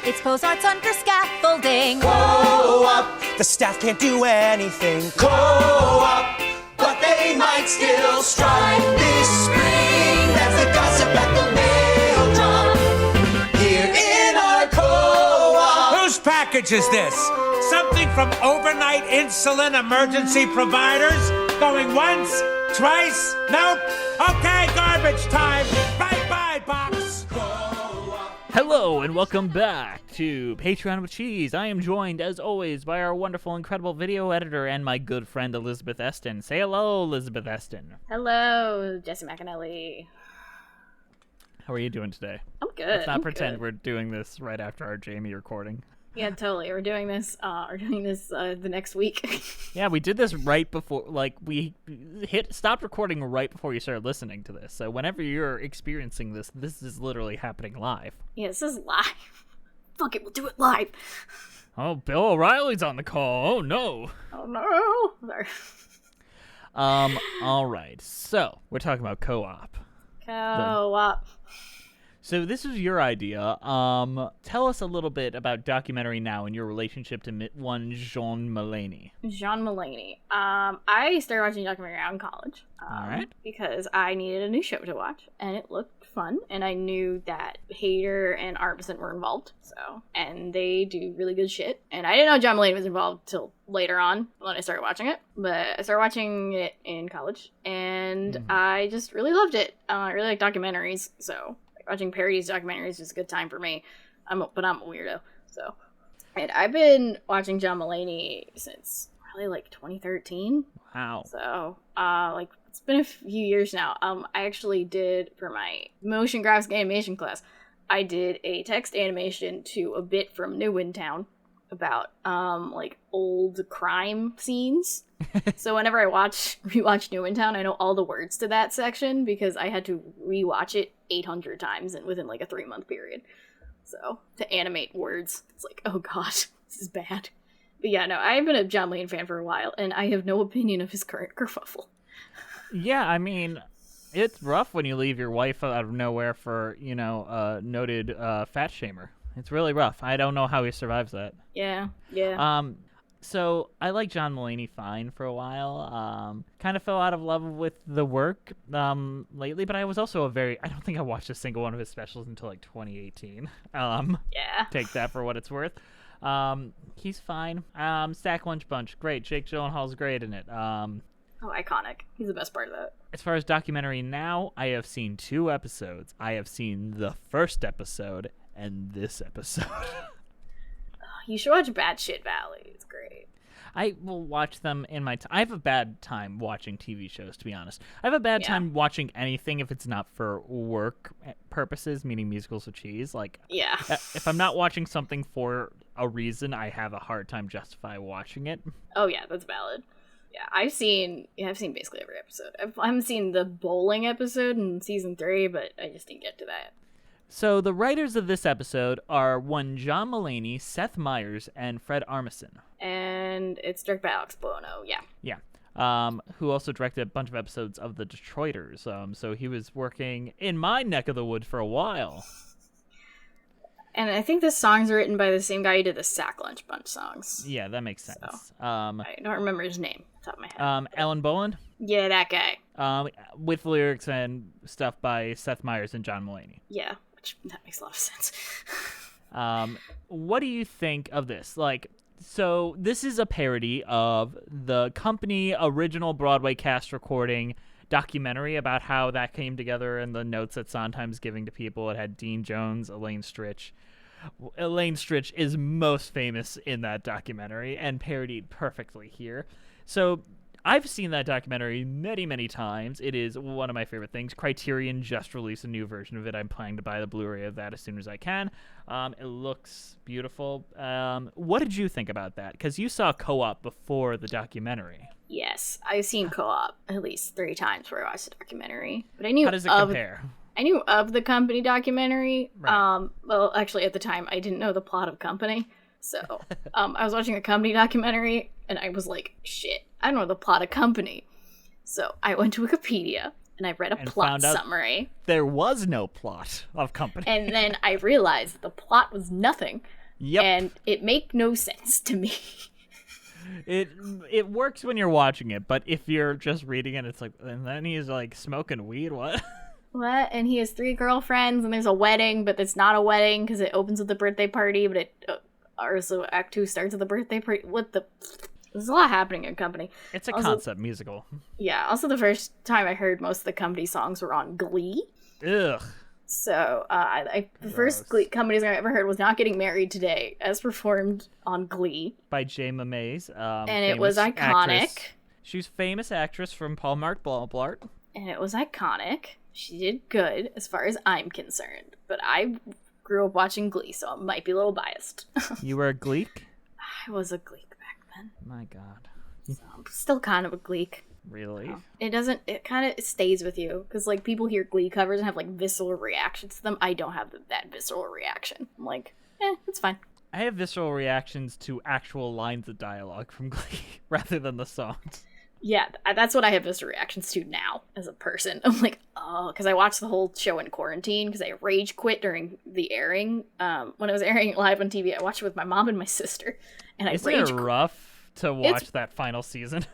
It's Cozart's under scaffolding. Co-op, the staff can't do anything. Co-op, but they might still strike this spring. That's the gossip at the mail drop. Here in our co-op. Whose package is this? Something from overnight insulin emergency providers? Going once? Twice? Nope? Okay, garbage time. Bye-bye, box. Hello and welcome back to Patreon with Cheese. I am joined, as always, by our wonderful, incredible video editor and my good friend Elizabeth Eston. Say hello, Elizabeth Eston. Hello, Jesse McAnally. How are you doing today? I'm good. Let's not I'm pretend good. we're doing this right after our Jamie recording. Yeah, totally. We're doing this. The next week. Yeah, we did this right before, we stopped recording right before you started listening to this. So whenever you're experiencing this, this is literally happening live. Yeah, this is live. Fuck it, we'll do it live. Oh, Bill O'Reilly's on the call. Oh no. Oh no. Sorry. All right. So we're talking about co-op. Co-op. So this is your idea. Tell us a little bit about Documentary Now and your relationship to one Jean Mulaney. Jean Mulaney. I started watching Documentary Now in college. All right. Because I needed a new show to watch, and it looked fun, and I knew that Hader and Armisen were involved, and they do really good shit. And I didn't know John Mulaney was involved till later on when I started watching it, but I started watching it in college, and I just really loved it. I really like documentaries, so watching parodies documentaries is a good time for me. But I'm a weirdo, so. And I've been watching John Mulaney since probably like 2013. Wow. So, it's been a few years now. I actually did, for my motion graphics animation class, I did a text animation to a bit from New in Town about, old crime scenes. So whenever I rewatch New in Town, I know all the words to that section because I had to rewatch it 800 times within, a 3-month period. So, to animate words, it's like, oh god, this is bad. But yeah, no, I've been a John Mulaney fan for a while, and I have no opinion of his current kerfuffle. Yeah, I mean, it's rough when you leave your wife out of nowhere for, a noted fat shamer. It's really rough. I don't know how he survives that. Yeah. So I like John Mulaney fine for a while. Kind of fell out of love with the work lately, but I was also I don't think I watched a single one of his specials until 2018. Yeah. Take that for what it's worth. He's fine. Stack Lunch Bunch, great. Jake Gyllenhaal's great in it. Oh, iconic. He's the best part of that. As far as Documentary Now, I have seen 2 episodes. I have seen the first episode and this episode. You should watch Batshit Valley. It's great. I will watch them in my time. I have a bad time watching TV shows, to be honest. I have a bad time watching anything if it's not for work purposes, meaning musicals with cheese. Yeah. If I'm not watching something for a reason, I have a hard time justifying watching it. Oh, yeah, that's valid. Yeah, I've seen basically every episode. I haven't seen the bowling episode in season 3, but I just didn't get to that. So the writers of this episode are one John Mulaney, Seth Meyers, and Fred Armisen. And it's directed by Alex Bono, yeah. Yeah. Who also directed a bunch of episodes of The Detroiters. So he was working in my neck of the woods for a while. And I think the songs are written by the same guy who did the Sack Lunch Bunch songs. Yeah, that makes sense. So, I don't remember his name off the top of my head. Alan Boland? Yeah, that guy. With lyrics and stuff by Seth Meyers and John Mulaney. Yeah, that makes a lot of sense. What do you think of this? So this is a parody of the company original Broadway cast recording documentary about how that came together and the notes that Sondheim's giving to people. It had Dean Jones, Elaine Stritch. Elaine Stritch is most famous in that documentary and parodied perfectly here. So I've seen that documentary many, many times. It is one of my favorite things. Criterion just released a new version of it. I'm planning to buy the Blu-ray of that as soon as I can. It looks beautiful. What did you think about that? Because you saw Co-op before the documentary. Yes, I've seen Co-op at least 3 times before I watched the documentary. But I knew How does it compare? I knew of the Company documentary. Right. Well, actually, at the time, I didn't know the plot of Company. So, I was watching a Company documentary, and I was like, shit, I don't know the plot of Company. So, I went to Wikipedia, and I read a And plot found out- summary. There was no plot of Company. And then I realized the plot was nothing. Yep. And it made no sense to me. It works when you're watching it, but if you're just reading it, it's like, and then he's like smoking weed. What? What? And he has 3 girlfriends, and there's a wedding, but it's not a wedding because it opens with the birthday party, but it so Act 2 starts with the birthday party. What the? There's a lot happening in Company. It's a Also- concept musical. Yeah. Also, the first time I heard most of the Company songs were on Glee. Ugh. So the first Glee Company song I ever heard was "Not Getting Married Today," as performed on Glee, By Jayma Mays. and it was famous iconic. actress. She's famous actress from Paul Mark Blart. And it was iconic. She did good as far as I'm concerned. But I grew up watching Glee, so I might be a little biased. You were a Gleek? I was a Gleek back then. My God. So I'm still kind of a Gleek. Really? It kind of stays with you. Because, like, people hear Glee covers and have, like, visceral reactions to them. I don't have that visceral reaction. I'm like, it's fine. I have visceral reactions to actual lines of dialogue from Glee rather than the songs. Yeah, that's what I have visceral reactions to now as a person. I'm like, oh, because I watched the whole show in quarantine because I rage quit during the airing. When it was airing live on TV, I watched it with my mom and my sister, and I Isn't rage it quit. rough to watch that final season?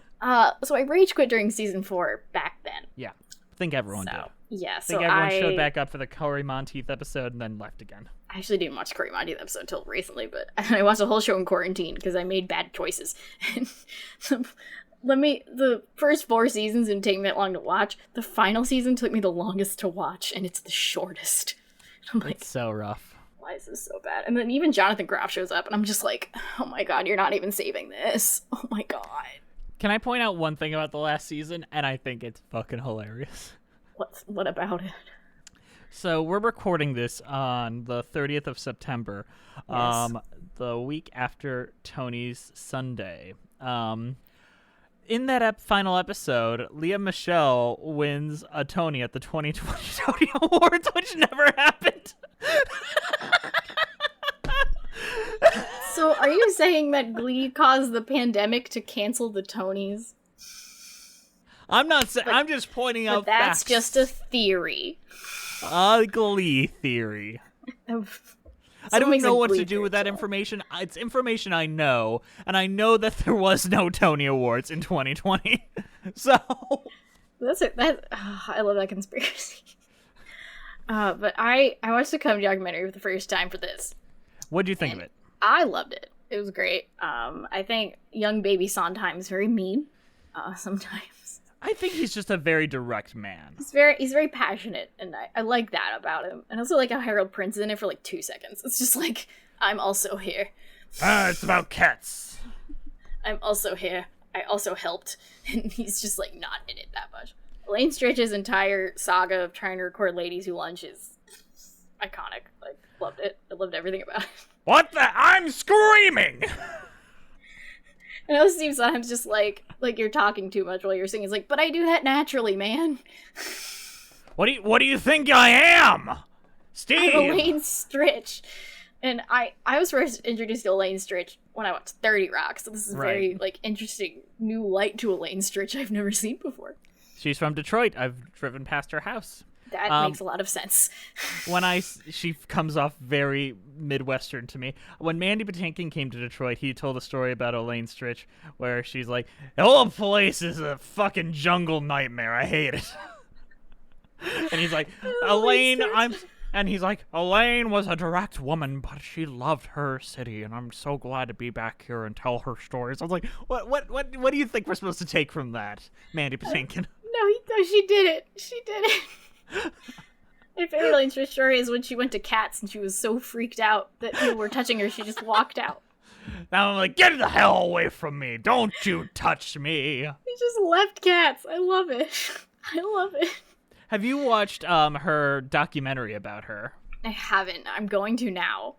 So I rage quit during season 4 back then. Yeah. I think everyone did. So yeah, I so think everyone I showed back up for the Corey Monteith episode and then left again. I actually didn't watch Cory Monteith episode until recently, but I watched the whole show in quarantine because I made bad choices. The first 4 seasons didn't take me that long to watch. The final season took me the longest to watch, and it's the shortest. I'm like, It's so rough. why is this so bad? And then even Jonathan Groff shows up, and I'm just like, oh my god, you're not even saving this. Oh my god. Can I point out one thing about the last season? And I think it's fucking hilarious. What about it? So we're recording this on the 30th of September, Yes. the week after Tony's Sunday. In that final episode, Leah Michelle wins a Tony at the 2020 Tony Awards, which never happened. So are you saying that Glee caused the pandemic to cancel the Tonys? I'm not saying. I'm just pointing out But that's facts. just a theory. A Glee theory. I don't know what to do with that information. It's information I know, and I know that there was no Tony Awards in 2020. So That's it. I love that conspiracy. But I watched the Comedy documentary for the first time for this. what do you think of it? I loved it. It was great. I think young baby Sondheim is very mean. Sometimes I think he's just a very direct man. he's very passionate, and I like that about him. And I also like how Harold Prince is in it for like 2 seconds. It's just like, I'm also here. It's about cats. I'm also here. I also helped. And he's just like not in it that much. Elaine Stritch's entire saga of trying to record Ladies Who Lunch is iconic. Like, loved it. I loved everything about it. What the? I'm screaming! And I know Steve Sondheim's just like you're talking too much while you're singing. It's like, but I do that naturally, man. What do you think I am? I'm Steve! Elaine Stritch. And I was first introduced to Elaine Stritch when I watched 30 Rock, so this is very like interesting new light to Elaine Stritch I've never seen before. She's from Detroit. I've driven past her house. That makes a lot of sense. She comes off very Midwestern to me. When Mandy Patinkin came to Detroit, he told a story about Elaine Stritch where she's like, the whole place is a fucking jungle nightmare. I hate it. And he's like, Elaine, Elaine was a direct woman, but she loved her city, and I'm so glad to be back here and tell her stories. I was like, what do you think we're supposed to take from that, Mandy Patinkin? No, she did it. She did it. My favorite Elaine Stritch story is when she went to Cats and she was so freaked out that people were touching her, she just walked out. Now I'm like, get the hell away from me. Don't you touch me. She just left Cats. I love it. I love it. Have you watched her documentary about her? I haven't. I'm going to now.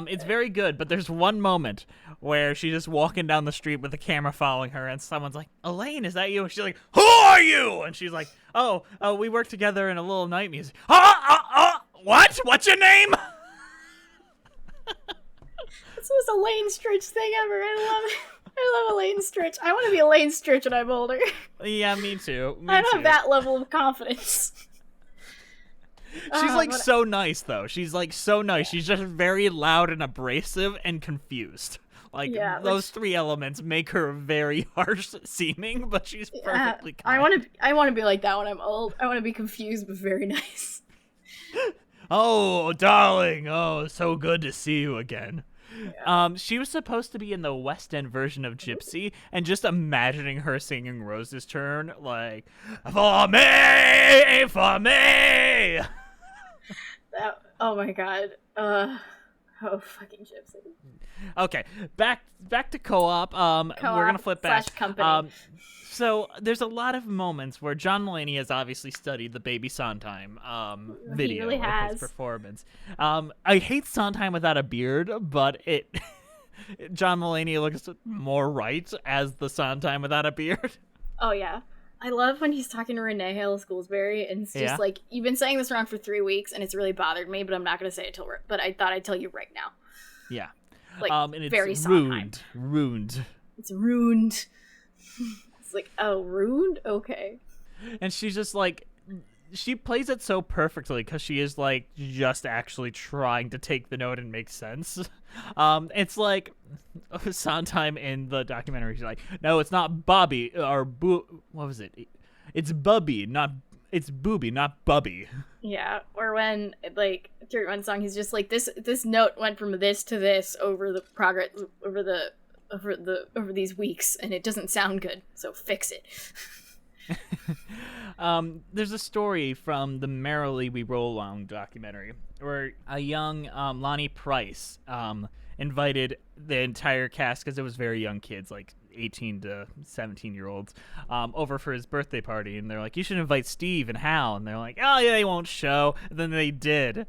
It's very good, but there's one moment where she's just walking down the street with the camera following her, and someone's like, Elaine, is that you? And she's like, who are you? And she's like, oh, we work together in a little night music. What? What's your name? This was Elaine Stritch thing ever. I love it. I love Elaine Stritch. I want to be Elaine Stritch when I'm older. Yeah, me too. I don't have that level of confidence. She's like so nice though. She's like so nice. She's just very loud and abrasive and confused. Like those three elements make her very harsh seeming, but she's perfectly kind. I want to be like that when I'm old. I want to be confused but very nice. Oh, darling. Oh, so good to see you again. Yeah. She was supposed to be in the West End version of Gypsy, and just imagining her singing Rose's Turn, like, for me, for me. Oh my god. Oh, fucking Gypsy. Okay, back to co-op. We're gonna flip back. Company. So there's a lot of moments where John Mulaney has obviously studied the Baby Sondheim video really of his performance. I hate Sondheim without a beard, but John Mulaney looks more right as the Sondheim without a beard. Oh yeah. I love when he's talking to Renee Hill Schoolsbury, and it's just like, you've been saying this wrong for 3 weeks, and it's really bothered me, but I'm not going to say it but I thought I'd tell you right now. Yeah. Like, and it's very Sondheim. Ruined. It's ruined. It's like, oh, ruined? Okay. And she's just like, she plays it so perfectly because she is like just actually trying to take the note and make sense. It's like Sondheim in the documentary. She's like, no, it's not Bobby or what was it? It's Bubby, it's Booby, not Bubby. Yeah, or when like during one song, he's just like, this note went from this to this over the progress over these weeks, and it doesn't sound good, so fix it. There's a story from the Merrily We Roll Along documentary where a young Lonnie Price invited the entire cast, because it was very young kids, like 18 to 17-year-olds, over for his birthday party, and they're like, you should invite Steve and Hal, and they're like, oh yeah, they won't show. And then they did.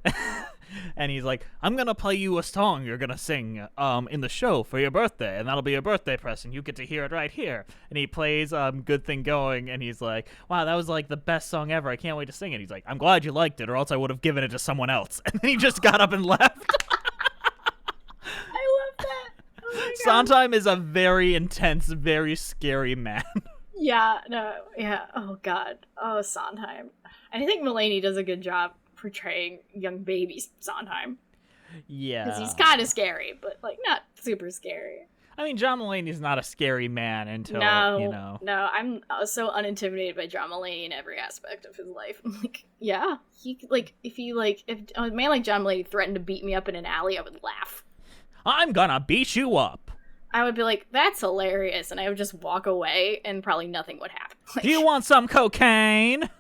And he's like, I'm gonna play you a song you're gonna sing in the show for your birthday, and that'll be your birthday present. You get to hear it right here. And he plays Good Thing Going, and he's like, wow, that was like the best song ever. I can't wait to sing it. He's like, I'm glad you liked it, or else I would have given it to someone else. And then he just got up and left. I love that. Oh my God. Sondheim is a very intense, very scary man. Yeah, no, yeah. Oh God. Oh, Sondheim. I think Mulaney does a good job portraying young baby Sondheim. Yeah. Because he's kind of scary, but like not super scary. I mean, John Mulaney's not a scary man until, No, I'm so unintimidated by John Mulaney in every aspect of his life. I'm like, yeah, if a man like John Mulaney threatened to beat me up in an alley, I would laugh. I'm gonna beat you up. I would be like, that's hilarious, and I would just walk away, and probably nothing would happen. Like, do you want some cocaine?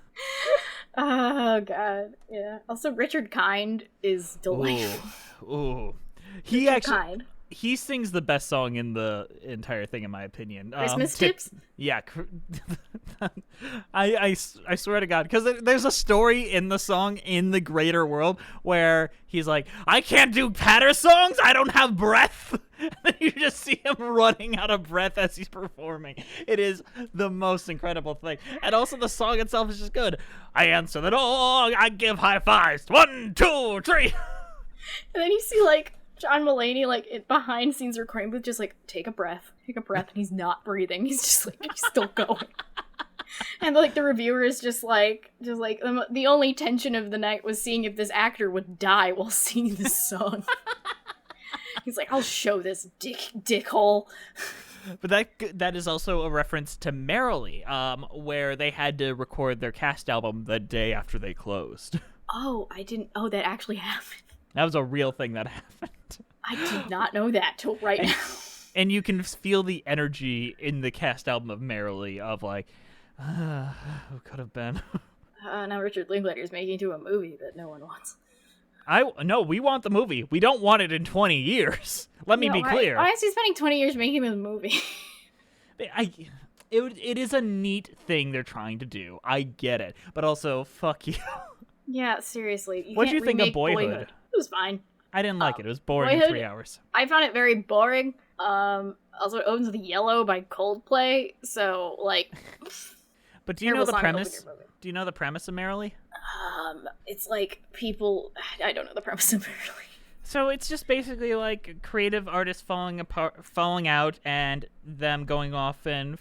Oh God, yeah. Also, Richard Kind is delightful. Ooh. He sings the best song in the entire thing, in my opinion. Christmas Tips? Yeah. I swear to God, because there's a story in the song In the Greater World where he's like, I can't do patter songs, I don't have breath. And you just see him running out of breath as he's performing. It is the most incredible thing. And also the song itself is just good. I answer the door, I give high fives. 1, 2, 3. And then you see like John Mulaney, like, behind scenes recording booth, just, like, take a breath, and he's not breathing. He's just, like, he's still going. And, like, the reviewer is just like, the only tension of the night was seeing if this actor would die while singing this song. He's like, I'll show this dickhole. But that is also a reference to Merrily, where they had to record their cast album the day after they closed. Oh, that actually happened. That was a real thing that happened. I did not know that till right now. And you can feel the energy in the cast album of Merrily of like, who could have been? Now Richard Linklater is making into a movie that no one wants. No, we want the movie. We don't want it in 20 years. Let me be clear. Why is he spending 20 years making a movie? It is a neat thing they're trying to do. I get it. But also, fuck you. Yeah, seriously. What did you think of Boyhood? It was fine. I didn't like it. It was boring in 3 hours. I found it very boring. Also, it opens with Yellow by Coldplay, so, like... But do you know the premise? Do you know the premise of Merrily? It's like people... I don't know the premise of Merrily. So it's just basically like creative artists falling out, and them going off and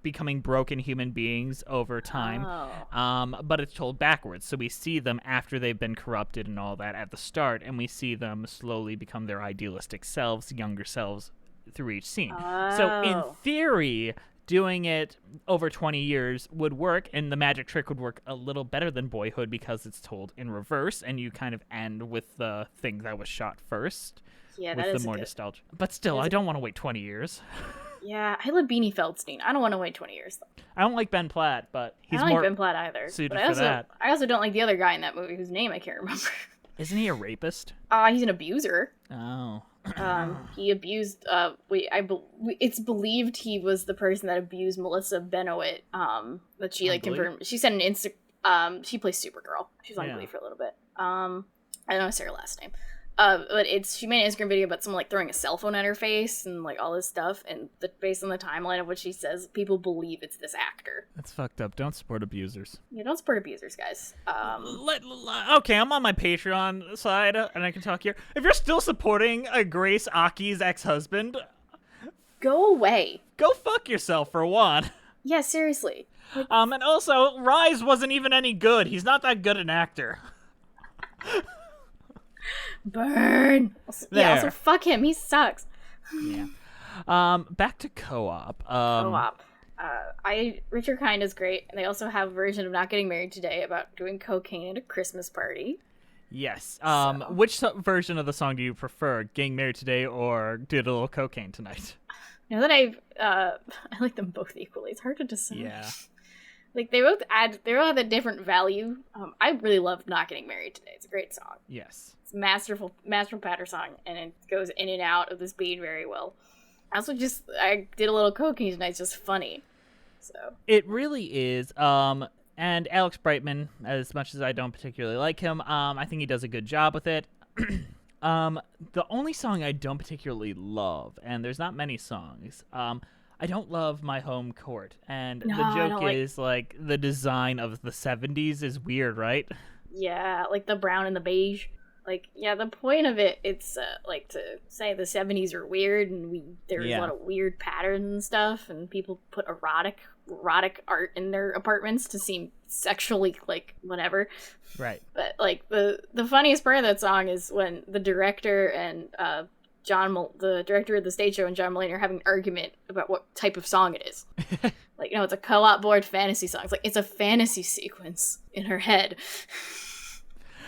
becoming broken human beings over time. But it's told backwards. So we see them after they've been corrupted and all that at the start, and we see them slowly become their idealistic selves, younger selves, through each scene. So in theory, doing it over 20 years would work, and the magic trick would work a little better than Boyhood because it's told in reverse, and you kind of end with the thing that was shot first. Yeah, with the more nostalgia. But still, I don't want to wait 20 years. Yeah, I love Beanie Feldstein. I don't want to wait 20 years, though. I don't like Ben Platt, but he's I don't more like Ben Platt either. suited but for that. I also don't like the other guy in that movie whose name I can't remember. Isn't he a rapist? He's an abuser. Oh. He abused. It's believed he was the person that abused Melissa Benoist. That she confirmed. She sent an she plays Supergirl. She's on Glee for a little bit. I don't know her last name. But she made an Instagram video about someone like throwing a cell phone at her face and like all this stuff, and based on the timeline of what she says, people believe it's this actor. That's fucked up. Don't support abusers. Yeah, don't support abusers, guys. Okay, I'm on my Patreon side, and I can talk here. If you're still supporting Grace Aki's ex-husband, go away. Go fuck yourself, for one. Yeah, seriously. And also, Rise wasn't even any good. He's not that good an actor. Burn. Yeah, also fuck him. He sucks. Yeah. Back to Co-op. Co-op. Richard Kind is great, and they also have a version of Not Getting Married Today about doing cocaine at a Christmas party. Yes. Which version of the song do you prefer? Getting Married Today or Did a Little Cocaine Tonight? Now that I like them both equally. It's hard to decide. Yeah. Like they both have a different value. I really love Not Getting Married Today. It's a great song. Yes. It's a masterful patter song, and it goes in and out of this beat very well. I did a little cocaine tonight. It's just funny. So it really is. And Alex Brightman, as much as I don't particularly like him, I think he does a good job with it. The only song I don't particularly love, and there's not many songs, I don't love My Home Court. And the joke is, like, the design of the 70s is weird, right? Yeah, like the brown and the beige. Like, yeah, the point of it, it's, like, to say the 70s are weird, and there's a lot of weird patterns and stuff, and people put erotic art in their apartments to seem sexually, like, whatever. Right. But, like, the funniest part of that song is when the director and, the director of the stage show and John Mulaney are having an argument about what type of song it is. Like, it's a co-op board fantasy song. It's like, it's a fantasy sequence in her head.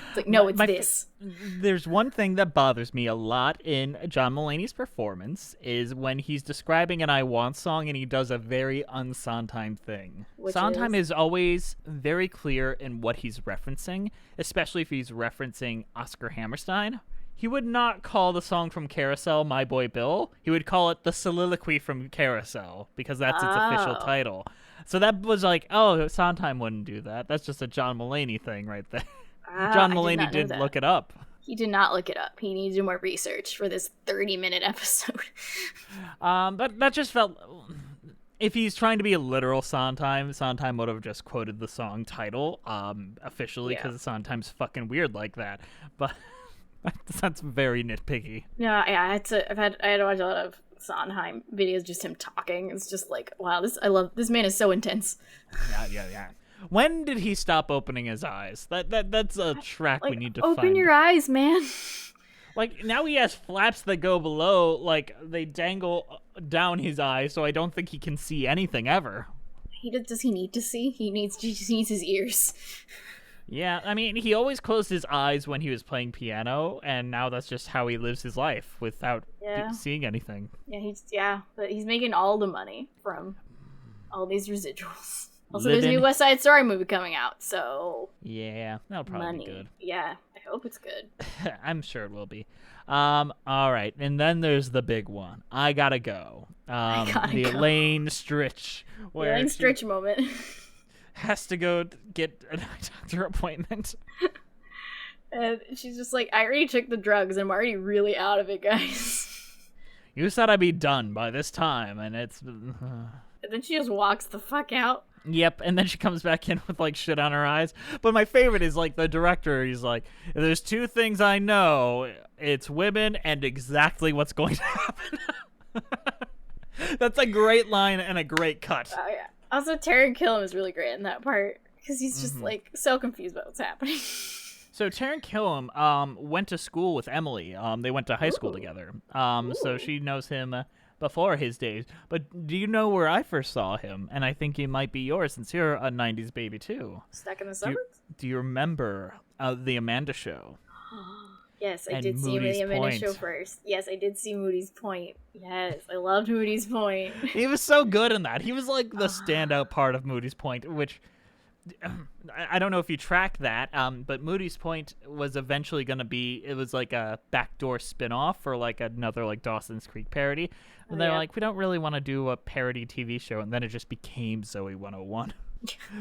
It's like, no, it's this. There's one thing that bothers me a lot in John Mulaney's performance is when he's describing an I Want song and he does a very un-Sondheim thing. Sondheim is always very clear in what he's referencing, especially if he's referencing Oscar Hammerstein. He would not call the song from Carousel My Boy Bill. He would call it the soliloquy from Carousel because that's its official title. So that was like, Sondheim wouldn't do that. That's just a John Mulaney thing right there. John Mulaney didn't look it up. He did not look it up. He needed to do more research for this 30-minute episode. But that just felt... If he's trying to be a literal Sondheim would have just quoted the song title officially because Sondheim's fucking weird like that. But... That's very nitpicky. Yeah, I had to watch a lot of Sondheim videos, just him talking. It's just like, wow, this man is so intense. Yeah. When did he stop opening his eyes? That's a track we need to find. Open your eyes, man. Like, now he has flaps that go below, like, they dangle down his eyes, so I don't think he can see anything ever. Does he need to see? He just needs his ears. Yeah, I mean, he always closed his eyes when he was playing piano, and now that's just how he lives his life without seeing anything. Yeah, but he's making all the money from all these residuals. Also, there's a new West Side Story movie coming out, so... Yeah, that'll probably be good. Yeah, I hope it's good. I'm sure it will be. All right, and then there's the big one. I Gotta Go. Elaine Stritch. Elaine Stritch moment. Has to go get a doctor appointment. And she's just like, I already took the drugs and I'm already really out of it, guys. You said I'd be done by this time, and it's... And then she just walks the fuck out. Yep, and then she comes back in with like shit on her eyes. But my favorite is like the director. He's like, "There's two things I know: it's women and exactly what's going to happen." That's a great line and a great cut. Oh yeah. Also, Taron Killam is really great in that part because he's just like so confused about what's happening. So Taron Killam went to school with Emily. They went to high school together. So she knows him before his days. But do you know where I first saw him? And I think he might be yours since you're a 90s baby too. Stuck in the suburbs? Do you remember The Amanda Show? Yes, I And did see Moody's the Amanda Point. Show first. Yes, I did see Moody's Point. Yes, I loved Moody's Point. He was so good in that. He was like the standout part of Moody's Point, which I don't know if you track that, but Moody's Point was eventually going to be, it was like a backdoor spin-off for like another like Dawson's Creek parody. And they're yeah. like, we don't really want to do a parody TV show. And then it just became Zoe 101.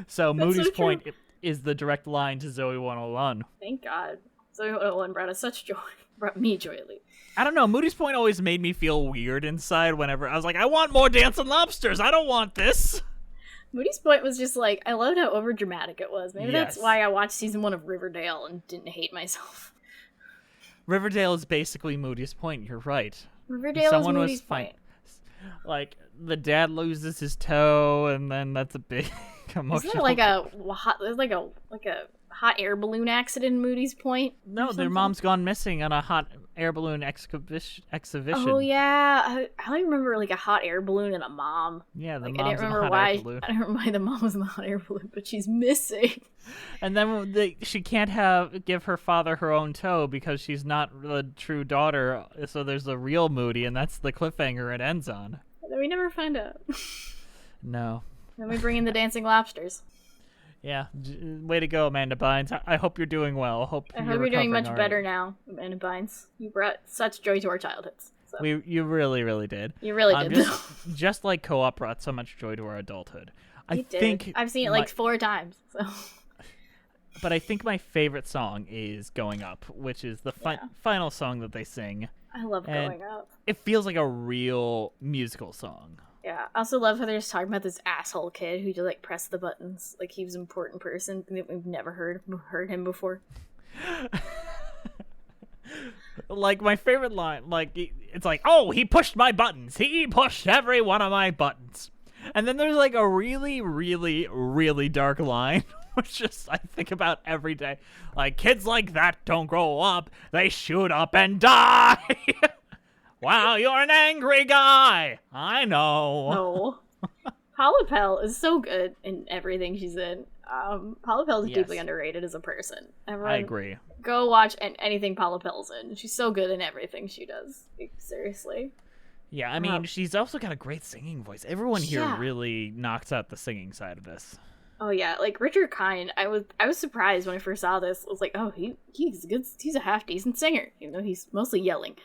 So Moody's so true. Point is the direct line to Zoe 101. Thank God. Zoe 101 brought us such joy. Brought me joy, at least. I don't know. Moody's Point always made me feel weird inside whenever I was like, I want more dancing lobsters. I don't want this. Moody's Point was just like, I loved how overdramatic it was. Maybe that's Yes. why I watched season 1 of Riverdale and didn't hate myself. Riverdale is basically Moody's Point. You're right. Riverdale is Moody's Point. Like the dad loses his toe, and then that's a big emotional. Isn't there like a hot air balloon accident in Moody's Point? No, or their something? mom's gone missing on a hot air balloon exhibition. Oh yeah, I only remember like a hot air balloon and a mom. Yeah, the Like, mom's I didn't in a remember hot why. air balloon. I don't remember why the mom was in the hot air balloon, but she's missing. And then she can't give her father her own toe because she's not the true daughter. So there's a real Moody, and that's the cliffhanger it ends on. And then we never find out. No. Then we bring in the dancing lobsters. Yeah, way to go, Amanda Bynes. I hope you're doing well. I hope You're doing much all right. better now, Amanda Bynes. You brought such joy to our childhoods. So. You really, really did. You really did, just like Co-op brought so much joy to our adulthood. I did. think I've seen it like 4 times. So. But I think my favorite song is "Going Up," which is the final song that they sing. I love And Going Up. It feels like a real musical song. Yeah, I also love how they're just talking about this asshole kid who just like pressed the buttons, like he was an important person that we've never heard him before. Like my favorite line, like it's like, "Oh, he pushed my buttons. He pushed every one of my buttons." And then there's like a really, really, really dark line, which just I think about every day. Like, kids like that don't grow up; they shoot up and die. Wow, you're an angry guy. I know. No. Paula Pell is so good in everything she's in. Paula Pell is deeply underrated as a person. Everyone, I agree. Go watch anything Paula Pell's in. She's so good in everything she does. Like, seriously. Yeah, I mean, she's also got a great singing voice. Everyone here Yeah. really knocks out the singing side of this. Oh yeah, like Richard Kind. I was surprised when I first saw this. I was like, oh, he's good. He's a half decent singer, even though he's mostly yelling.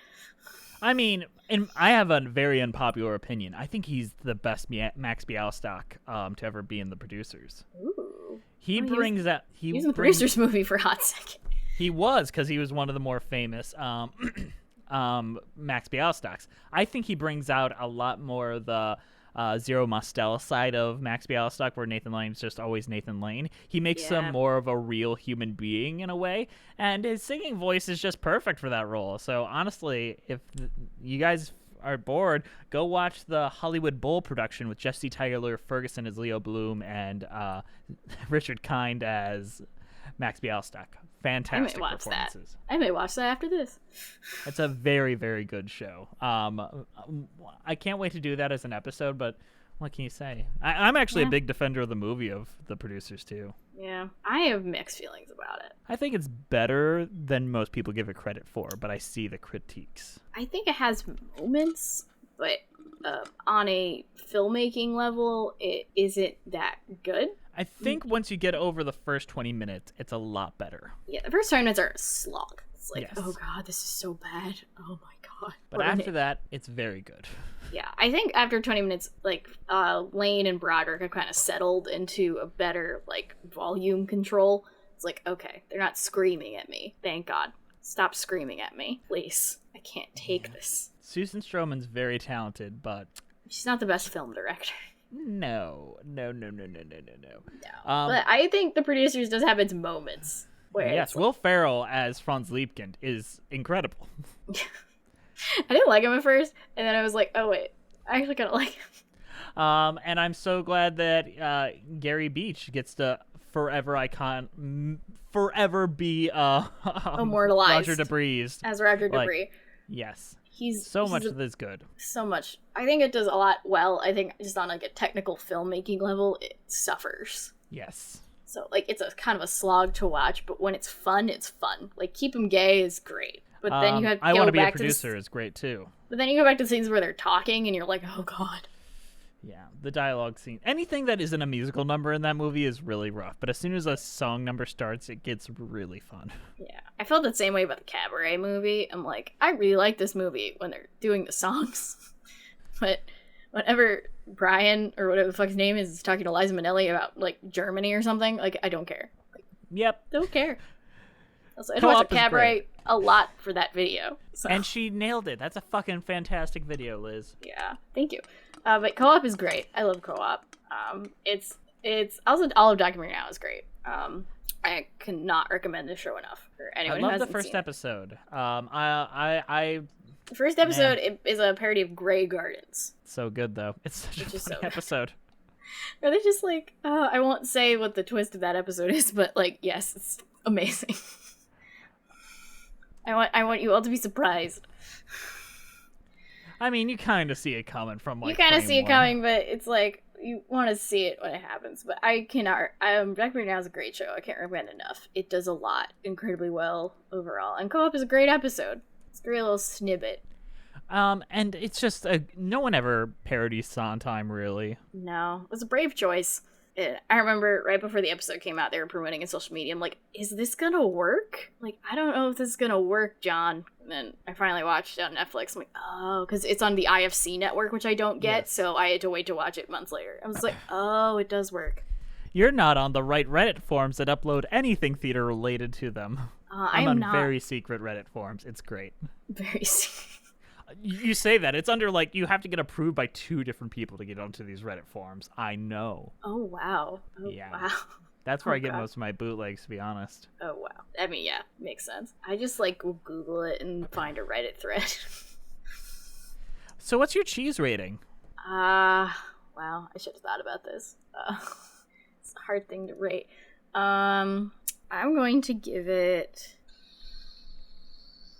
I mean, and I have a very unpopular opinion. I think he's the best Max Bialystock to ever be in the producers. Ooh. He brings that. He was in the producers movie for a hot second. He was, because he was one of the more famous Max Bialystocks. I think he brings out a lot more of the Zero Mostel side of Max Bialystock, where Nathan Lane's just always Nathan Lane. He makes him more of a real human being in a way, and his singing voice is just perfect for that role. So honestly, if you guys are bored, go watch the Hollywood Bowl production with Jesse Tyler Ferguson as Leo Bloom and Richard Kind as Max Bialystock. Fantastic performances. I may watch that after this. It's a very, very good show. I can't wait to do that as an episode, but what can you say? I'm actually a big defender of the movie of the producers, too. Yeah, I have mixed feelings about it. I think it's better than most people give it credit for, but I see the critiques. I think it has moments, but on a filmmaking level, it isn't that good. I think once you get over the first 20 minutes, it's a lot better. Yeah, the first 20 minutes are a slog. It's like, Yes. oh god, this is so bad. Oh my god. But after that, it's very good. Yeah, I think after 20 minutes, like, Lane and Broderick have kind of settled into a better, like, volume control. It's like, okay, they're not screaming at me. Thank God. Stop screaming at me, please. I can't take this. Susan Stroman's very talented, but She's not the best film director. No. But I think The Producers does have its moments. Where Yes, it's Will Ferrell as Franz Liebkind is incredible. I didn't like him at first, and then I was like, oh wait, I actually kind of like him. And I'm so glad that Gary Beach gets to forever be Immortalized. Roger Debris. As Roger Debris. Yes. He's Much of this is good. So much. I think it does a lot well. I think just on like a technical filmmaking level, it suffers. Yes. So like it's a kind of a slog to watch, but when it's fun, it's fun. Like Keep 'Em Gay is great, but then you have to I go Want to Be a back Producer is great too. But then you go back to scenes where they're talking, and you're like, oh god. Yeah, the dialogue scene. Anything that isn't a musical number in that movie is really rough. But as soon as a song number starts, it gets really fun. Yeah, I felt the same way about the Cabaret movie. I'm like, I really like this movie when they're doing the songs, but whenever Brian or whatever the fuck his name is talking to Liza Minnelli about like Germany or something, like I don't care. Like, yep, don't care. Also, I'd watch a Cabaret a lot for that video. So. And she nailed it. That's a fucking fantastic video, Liz. Yeah, thank you. But Co-op is great. I love Co-op. It's also all of Documentary Now is great. I cannot recommend this show enough for anyone who I love hasn't the first seen it. episode. The first episode is a parody of Grey Gardens. So good though. It's such a funny episode. Are they just like? I won't say what the twist of that episode is, but like, yes, it's amazing. I want you all to be surprised. I mean, you kind of see it coming from like. You kind of see it one. coming, but it's like you want to see it when it happens. But I cannot. Documentary Now is a great show. I can't recommend enough. It does a lot incredibly well overall, and Co-op is a great episode. It's a great little snippet. And it's just no one ever parodies Sondheim really. No, it was a brave choice. I remember right before the episode came out, they were promoting in social media. I'm like, is this gonna work? Like, I don't know if this is gonna work, John. And then I finally watched it on Netflix. I'm like, oh, because it's on the IFC network, which I don't get, so I had to wait to watch it months later. I was like, oh, it does work. You're not on the right Reddit forums that upload anything theater related to them. I'm on not. very secret Reddit forums. It's great. Very secret. You say that. It's under, like, you have to get approved by 2 different people to get onto these Reddit forums. I know. Oh, wow. Oh, yeah. Wow. That's where I get most of my bootlegs, to be honest. Oh, wow. I mean, yeah, makes sense. I just, like, will Google it and find a Reddit thread. So what's your cheese rating? Wow. I should have thought about this. It's a hard thing to rate. I'm going to give it...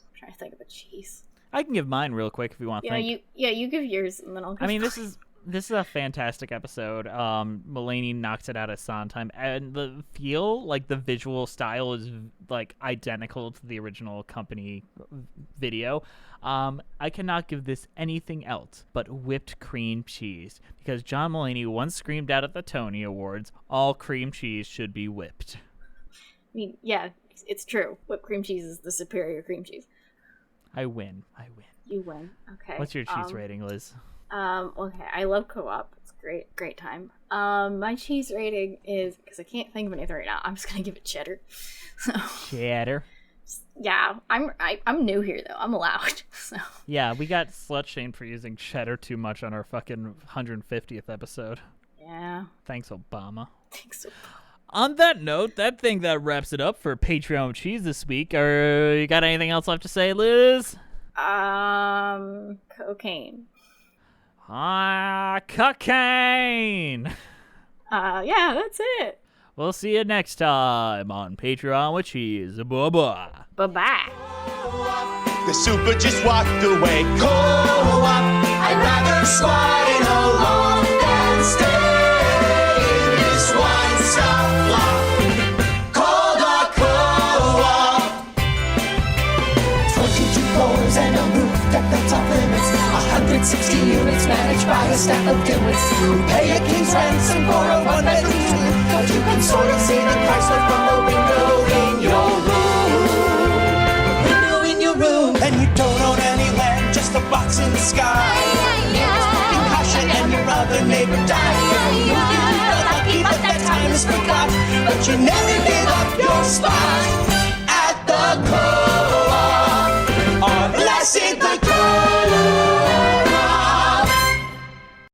I'm trying to think of a cheese. I can give mine real quick if you want to think. You give yours, and then I'll give this is a fantastic episode. Mulaney knocks it out of Sondheim, and the feel, like the visual style, is like identical to the original company video. I cannot give this anything else but whipped cream cheese, because John Mulaney once screamed out at the Tony Awards, all cream cheese should be whipped. I mean, yeah, it's true. Whipped cream cheese is the superior cream cheese. I win. You win. Okay. What's your cheese rating, Liz? Okay, I love Co-op. It's great time. My cheese rating is, because I can't think of anything right now, I'm just gonna give it cheddar. So, cheddar. Yeah, I'm new here though. I'm allowed. So. Yeah, we got slut shamed for using cheddar too much on our fucking 150th episode. Yeah. Thanks, Obama. Thanks, Obama. On that note, that wraps it up for Patreon Cheese this week. You got anything else left to say, Liz? Cocaine. Cocaine. Yeah, that's it. We'll see you next time on Patreon with Cheese. Bye-bye. Bye-bye. The super just walked away. Co-op, I'd rather squat in a loft than stay in this one-stop block called a co-op. 22 floors and a roof at the top limits. 160 units managed by a staff of dimwits who pay a king's ransom for a one-bedroom suite. But you can sort of see the Chrysler from the window in your room. And you don't own any land, just a box in the sky. Neighbors caution and your other neighbor died. You're lucky, but that time is forgot. But you never give up your spot.